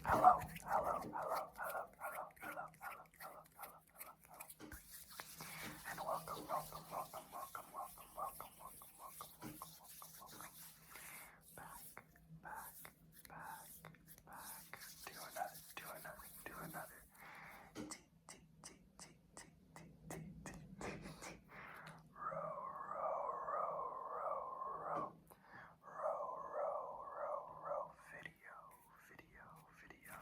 Hello, hello, hello, hello, hello, hello, hello, hello, hello, hello, hello. And welcome, welcome, welcome, welcome, welcome, welcome, welcome, welcome, welcome, welcome, welcome. Back, back, back, back. Do another, do another, do another. T, T, T, T, T, T, T, T, T, T. Row, row, row, row, row. Row, row, row, row. Video, video, video.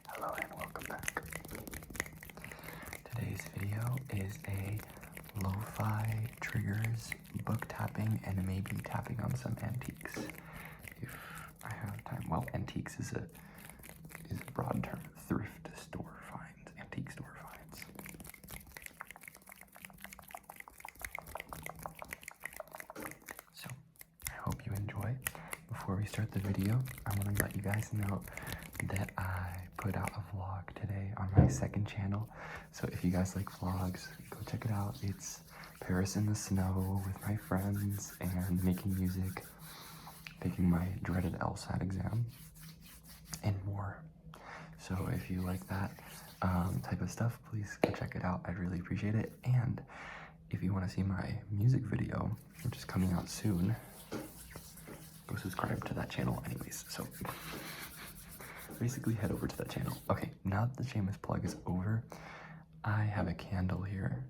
Hello and welcome back. Today's video is a lo-fi triggers, book tapping, and maybe tapping on some antiques if I have time. Well, antiques is a broad term. Thrift store finds, antique store finds. So I hope you enjoy. Before we start the video, I want to let you guys know that I put out a vlog today on my second channel. So if you guys like vlogs, go check it out. It's Paris in the snow with my friends and making music, taking my dreaded LSAT exam, and more. So if you like that type of stuff, please go check it out. I'd really appreciate it. And if you want to see my music video, which is coming out soon, go subscribe to that channel anyways. So basically head over to that channel. Okay, now that the shameless plug is over, I have a candle here.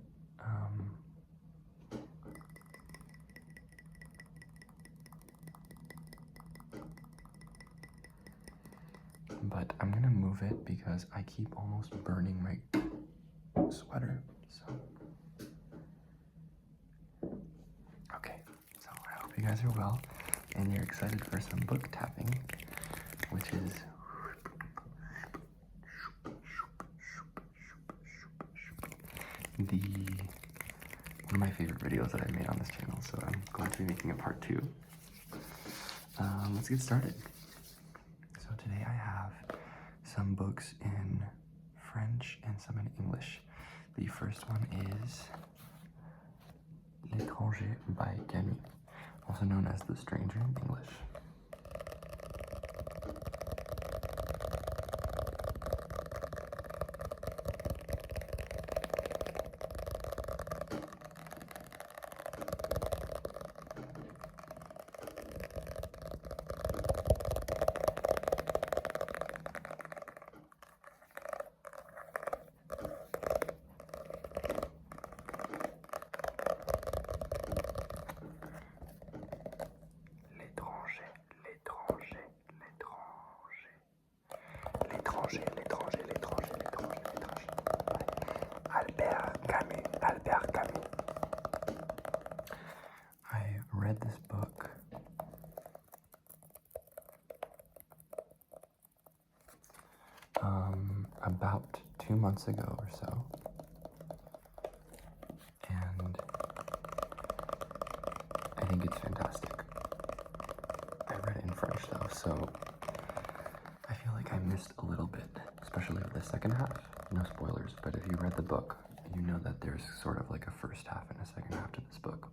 But I'm gonna move it because I keep almost burning my sweater, so. Okay, so I hope you guys are well and you're excited for some book tapping, which is one of my favorite videos that I've made on this channel, so I'm going to be making a part 2. Let's get started. So today I have some books in French and some in English. The first one is L'étranger by Camus, also known as The Stranger in English. Albert Camus. I read this book about 2 months ago or so, and I think it's fantastic. I read it in French though, so I feel like I missed a little bit, especially the second half. No spoilers, but if you read the book, you know that there's sort of like a first half and a second half to this book.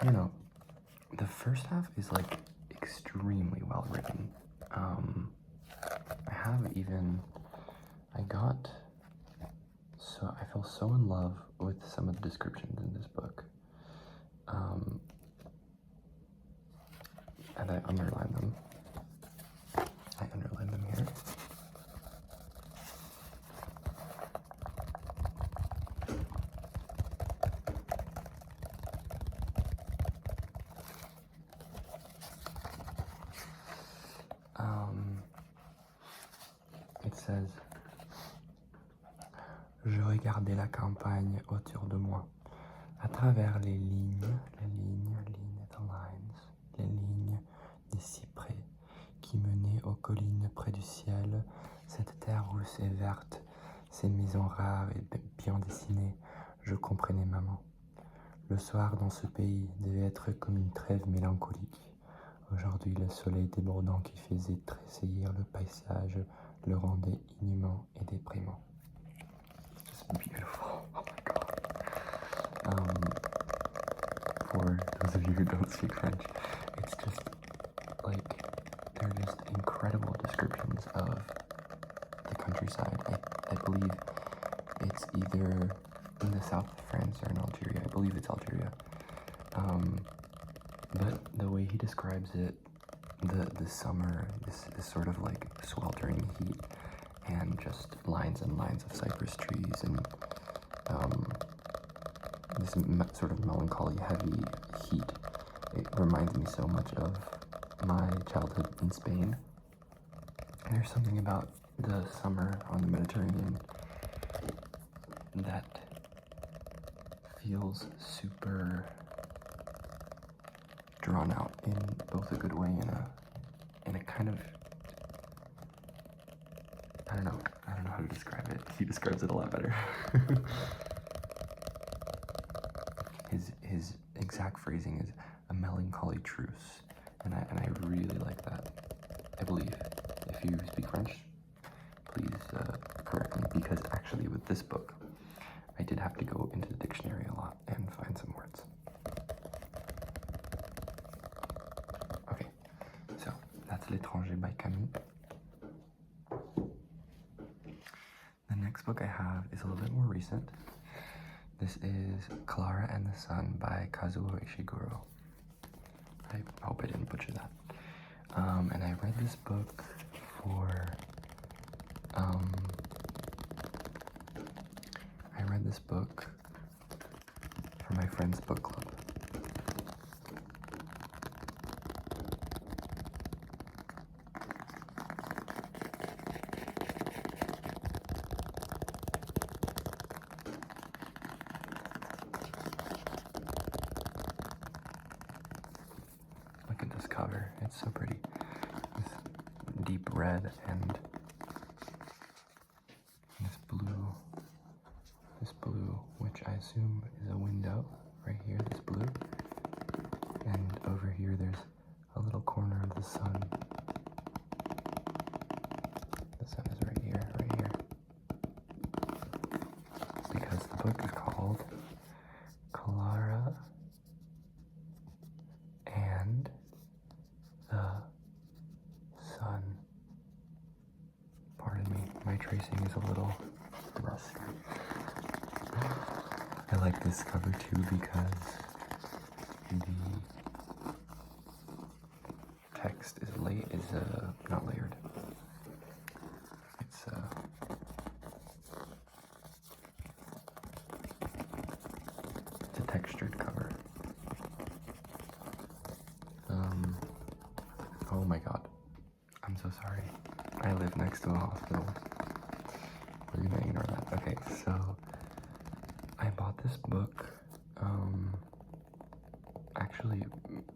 You know, the first half is like extremely well written. I fell so in love with some of the descriptions in this book. And I underlined them. I underlined them here. It says, je regardais la campagne autour de moi, à travers les lignes, the lines, les lignes des cyprès qui menaient aux collines près du ciel, cette terre rousse et verte, ces maisons rares et bien dessinées, je comprenais maman. Le soir dans ce pays devait être comme une trêve mélancolique. Aujourd'hui, le soleil débordant qui faisait tressaillir le paysage le rendait inhumain et déprimant. Just beautiful. Oh my god. who don't speak French. It's just like they're just incredible descriptions of the countryside. I believe it's either in the south of France or in Algeria. I believe it's Algeria. But the way he describes it, the summer, this sort of like sweltering heat, and just lines and lines of cypress trees, and this sort of melancholy, heavy heat. It reminds me so much of my childhood in Spain. And there's something about the summer on the Mediterranean that feels super drawn out in both a good way and a kind of, I don't know how to describe it. He describes it a lot better. His exact phrasing is a melancholy truce, and I really like that. I believe. If you speak French, please correct me, because actually with this book, I did have to go into the dictionary a lot and find some words. Okay, so that's L'Étranger by Camus. The next book I have is a little bit more recent. This is Klara and the Sun by Kazuo Ishiguro. I hope I didn't butcher that. And I read this book for, my friend's book club. Look at this cover, it's so pretty. This deep red and this blue, which I assume is a window right here, this blue. And over here there's a little corner of the sun. The sun is right here, because the book is called Klara and the Sun. Pardon me, my tracing is a little rusty. I like this cover too because the text is not layered. It's a textured cover. Oh my god, I'm so sorry. I live next to a hospital. We're gonna ignore that. Okay, so I bought this book, actually,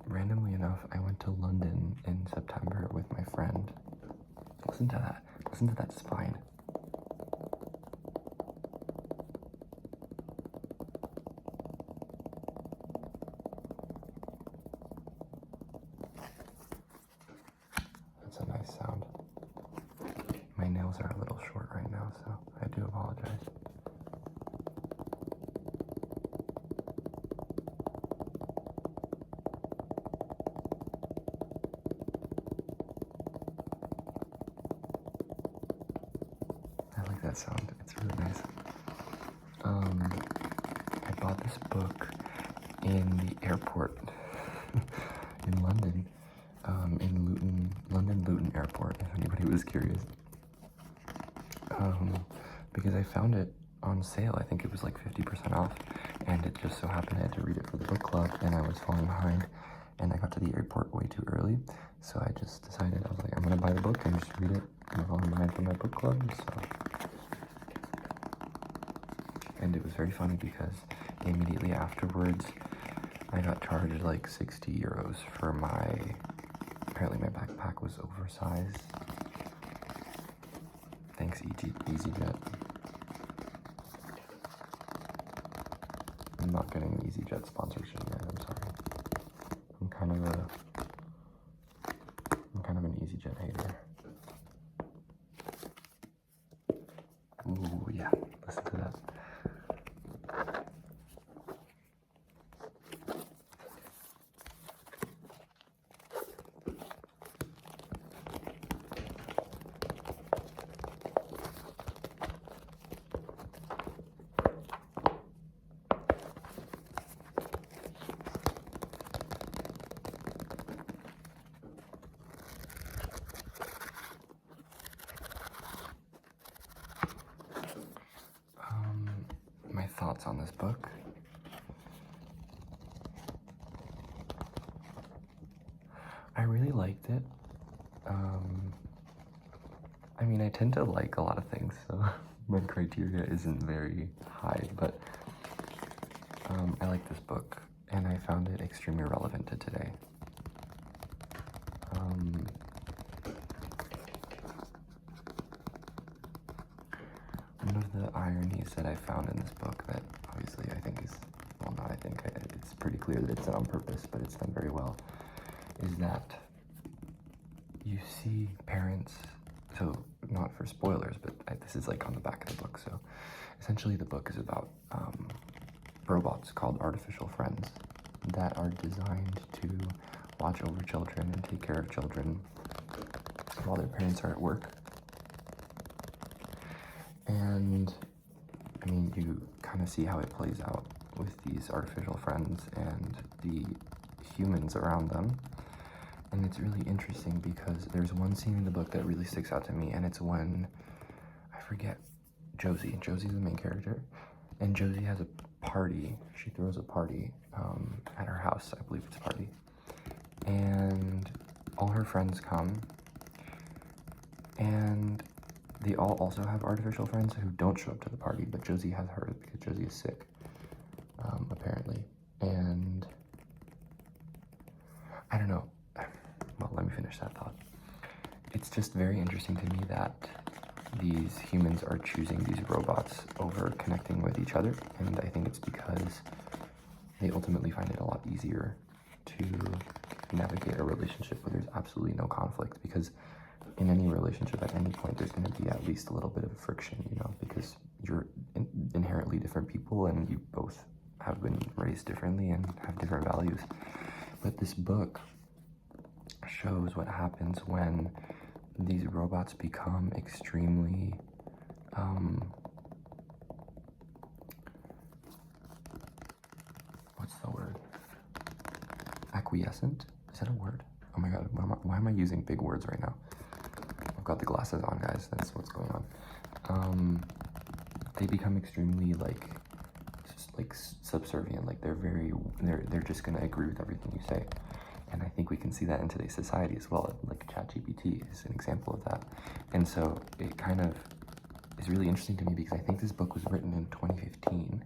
randomly enough, I went to London in September with my friend. Listen to that spine. That's a nice sound. My nails are a little short right now, so I do apologize. That sound, it's really nice. I bought this book in the airport in London, in London Luton Airport, if anybody was curious. Because I found it on sale. I think it was like 50% off, and it just so happened I had to read it for the book club, and I was falling behind, and I got to the airport way too early, so I just decided, I was like, I'm gonna buy the book and just read it. I'm falling behind for my book club, so. And it was very funny because immediately afterwards, I got charged like 60 euros for apparently my backpack was oversized. Thanks, EasyJet. I'm not getting an EasyJet sponsorship yet, I'm sorry. I'm kind of an EasyJet hater. Ooh, yeah, listen to that. on this book. I really liked it. I mean, I tend to like a lot of things, so my criteria isn't very high, but I like this book, and I found it extremely relevant to today. One of the ironies that I found in this book that obviously I think is, well, not I think, it's pretty clear that it's done on purpose, but it's done very well, is that you see parents, so not for spoilers, but this is like on the back of the book, so essentially the book is about robots called artificial friends that are designed to watch over children and take care of children while their parents are at work. And I mean, you kind of see how it plays out with these artificial friends and the humans around them. And it's really interesting because there's one scene in the book that really sticks out to me, and it's when, I forget, Josie. Josie's the main character, and Josie has a party. She throws a party at her house, I believe it's a party. And all her friends come, and they all also have artificial friends who don't show up to the party, but Josie has hers because Josie is sick, apparently. And I don't know. Well, let me finish that thought. It's just very interesting to me that these humans are choosing these robots over connecting with each other, and I think it's because they ultimately find it a lot easier to navigate a relationship where there's absolutely no conflict, because in any relationship at any point there's going to be at least a little bit of friction, you know, because you're inherently different people and you both have been raised differently and have different values. But this book shows what happens when these robots become extremely what's the word? Acquiescent? Is that a word? Oh my god, why am I using big words right now? I've got the glasses on, guys. That's what's going on. They become extremely like subservient. Like they're just gonna agree with everything you say. And I think we can see that in today's society as well. Like ChatGPT is an example of that. And so it kind of is really interesting to me because I think this book was written in 2015.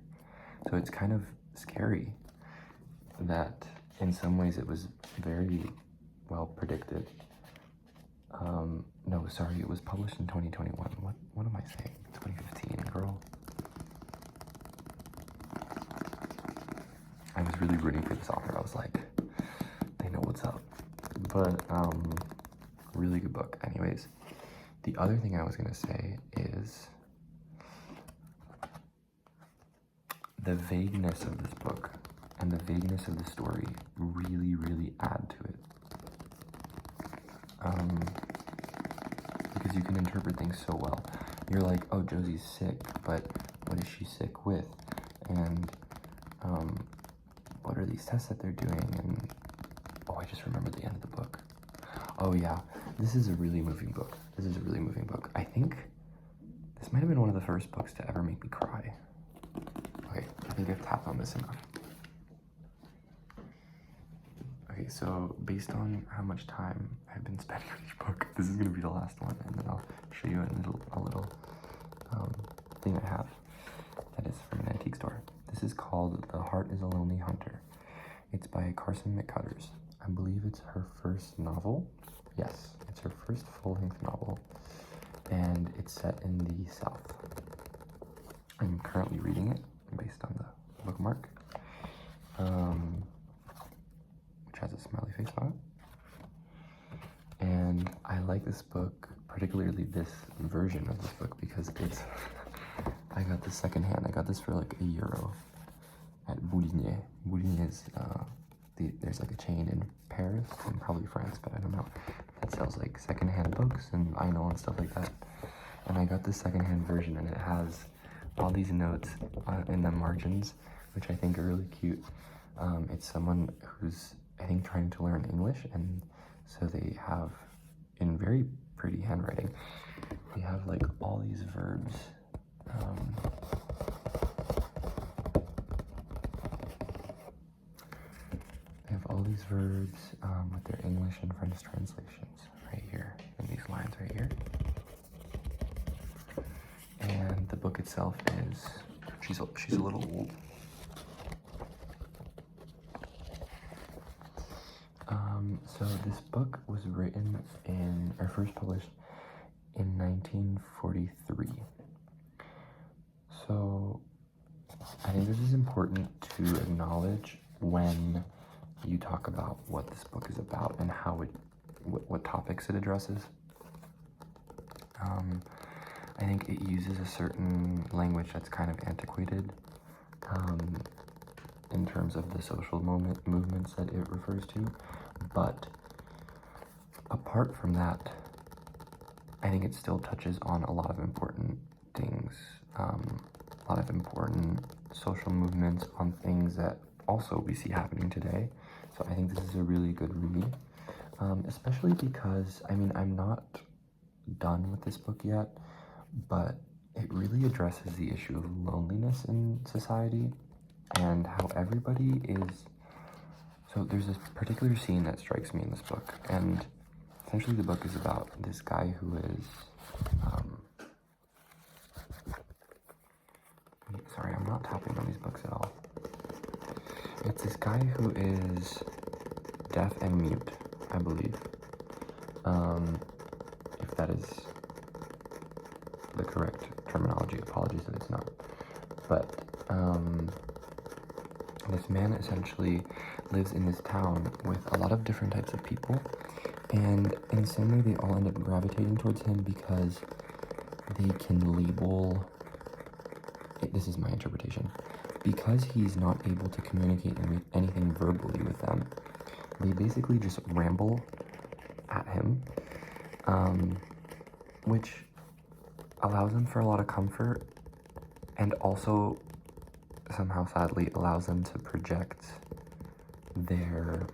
So it's kind of scary that in some ways it was very well predicted. No, sorry, it was published in 2021. What am I saying? 2015, girl. I was really rooting for this author. I was like, they know what's up. But really good book. Anyways, the other thing I was gonna say is the vagueness of this book and the vagueness of the story really add to it. Because you can interpret things so well. You're like, oh, Josie's sick, but what is she sick with? And what are these tests that they're doing? And oh, I just remembered the end of the book. Oh yeah, this is a really moving book. This is a really moving book. I think this might have been one of the first books to ever make me cry. Okay, I think I've tapped on this enough. Okay, so based on how much time I've been spending on each book, this is gonna be the last one, and then I'll show you a little thing I have that is from an antique store. This is called The Heart is a Lonely Hunter. It's by Carson McCutters. I believe it's her first novel. Yes, it's her first full-length novel, and it's set in the South. I'm currently reading it based on the bookmark, which has a smiley face on it. And I like this book, particularly this version of this book, because it's, I got this secondhand. I got this for like €1 at Bouligné. Bouligné is, there's like a chain in Paris and probably France, but I don't know, that sells like secondhand books and vinyl and stuff like that. And I got this secondhand version, and it has all these notes in the margins, which I think are really cute. It's someone who's, I think, trying to learn English, and so they have, in very pretty handwriting, they have like all these verbs verbs with their English and French translations right here, in these lines right here. And the book itself is, she's a little old. So this book was written or first published in 1943. So I think this is important to acknowledge when you talk about what this book is about and how what topics it addresses. I think it uses a certain language that's kind of antiquated in terms of the social movements that it refers to. But apart from that, I think it still touches on a lot of important things, a lot of important social movements on things that also we see happening today. So I think this is a really good read, especially because, I mean, I'm not done with this book yet, but it really addresses the issue of loneliness in society and how everybody is. So there's this particular scene that strikes me in this book, and essentially the book is about this guy who is, sorry, I'm not tapping on these books at all. It's this guy who is deaf and mute, I believe. If that is the correct terminology, apologies if it's not. But this man essentially lives in this town with a lot of different types of people, and in some way they all end up gravitating towards him because they can label, this is my interpretation, because he's not able to communicate anything verbally with them, they basically just ramble at him, which allows them for a lot of comfort, and also somehow sadly allows them to project their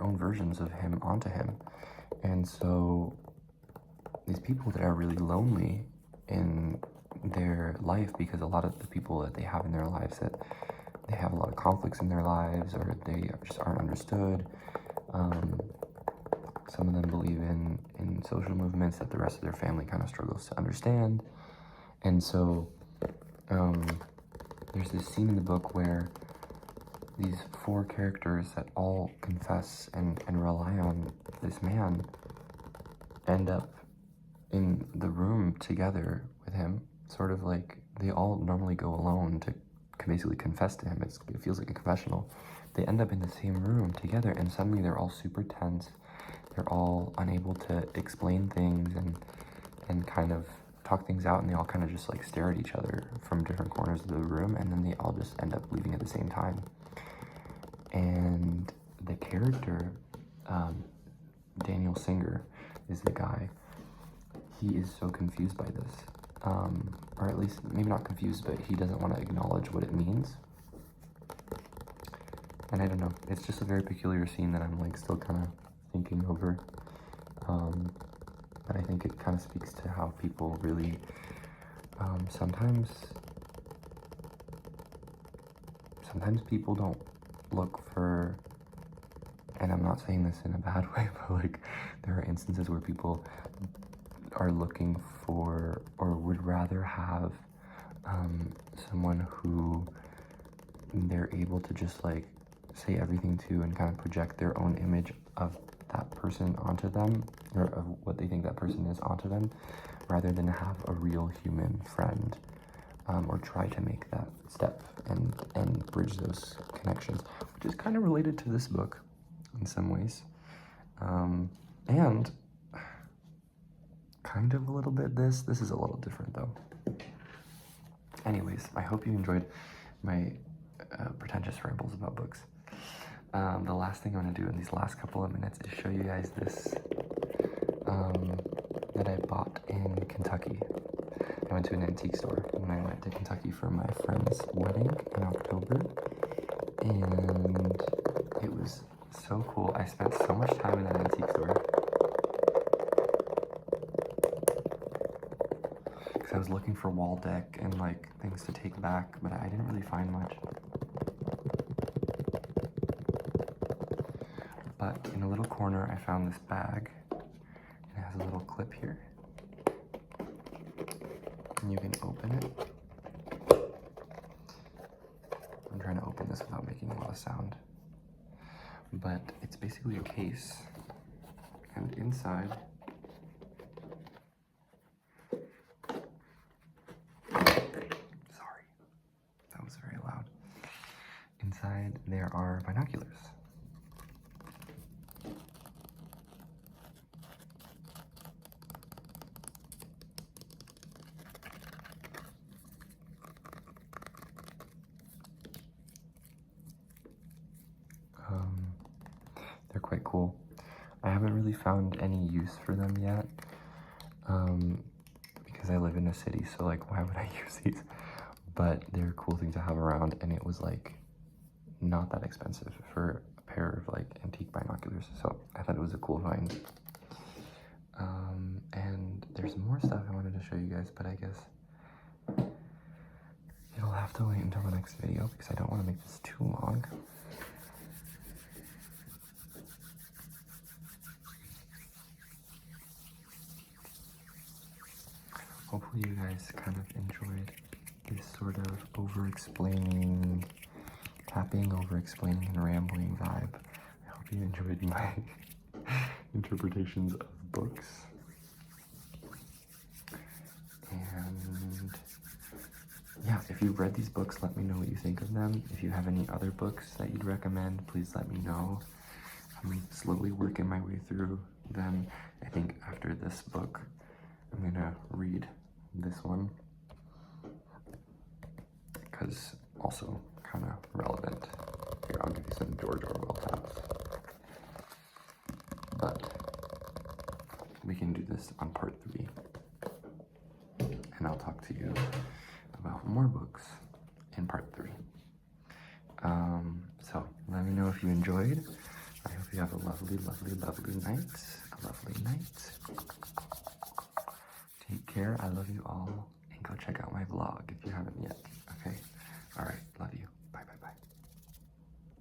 own versions of him onto him. And so these people that are really lonely in their life, because a lot of the people that they have in their lives, that they have a lot of conflicts in their lives, or they just aren't understood. Some of them believe in social movements that the rest of their family kind of struggles to understand. And so there's this scene in the book where these 4 characters that all confess and rely on this man end up in the room together with him, sort of like they all normally go alone to basically confess to him. It feels like a confessional. They end up in the same room together, and suddenly they're all super tense. They're all unable to explain things and kind of talk things out, and they all kind of just like stare at each other from different corners of the room, and then they all just end up leaving at the same time. And the character, Daniel Singer is the guy. He is so confused by this, or at least maybe not confused, but he doesn't want to acknowledge what it means. And I don't know, it's just a very peculiar scene that I'm like still kind of thinking over, but I think it kind of speaks to how people really sometimes people don't look for, and I'm not saying this in a bad way, but like there are instances where people are looking for or would rather have someone who they're able to just like say everything to and kind of project their own image of that person onto them, or of what they think that person is onto them, rather than have a real human friend, or try to make that step and bridge those connections, which is kind of related to this book in some ways, and kind of a little bit this is a little different though. Anyways, I hope you enjoyed my pretentious rambles about books. The last thing I'm going to do in these last couple of minutes is show you guys this that I bought in Kentucky. I went to an antique store when I went to Kentucky for my friend's wedding in October, and it was so cool. I spent so much time in that antique store because I was looking for wall deck and like things to take back, but I didn't really find much. But in a little corner, I found this bag. It has a little clip here, and you can open it. I'm trying to open this without making a lot of sound. But it's basically a case, and inside sorry, that was very loud. Inside there are binoculars. They're quite cool. I haven't really found any use for them yet, because I live in a city, so like why would I use these? But they're a cool thing to have around, and it was like not that expensive for a pair of like antique binoculars, so I thought it was a cool find. And there's more stuff I wanted to show you guys, but I guess you'll have to wait until the next video because I don't want to make this too long. Hopefully you guys kind of enjoyed this sort of over-explaining, tapping, over-explaining, and rambling vibe. I hope you enjoyed my interpretations of books. And yeah, if you've read these books, let me know what you think of them. If you have any other books that you'd recommend, please let me know. I'm slowly working my way through them. I think after this book, I'm gonna read this one, because also kind of relevant. Here, I'll give you some George Orwell taps. But we can do this on part 3. And I'll talk to you about more books in part 3. So let me know if you enjoyed. I hope you have a lovely, lovely, lovely night. A lovely night. Take care. I love you all. And go check out my vlog if you haven't yet.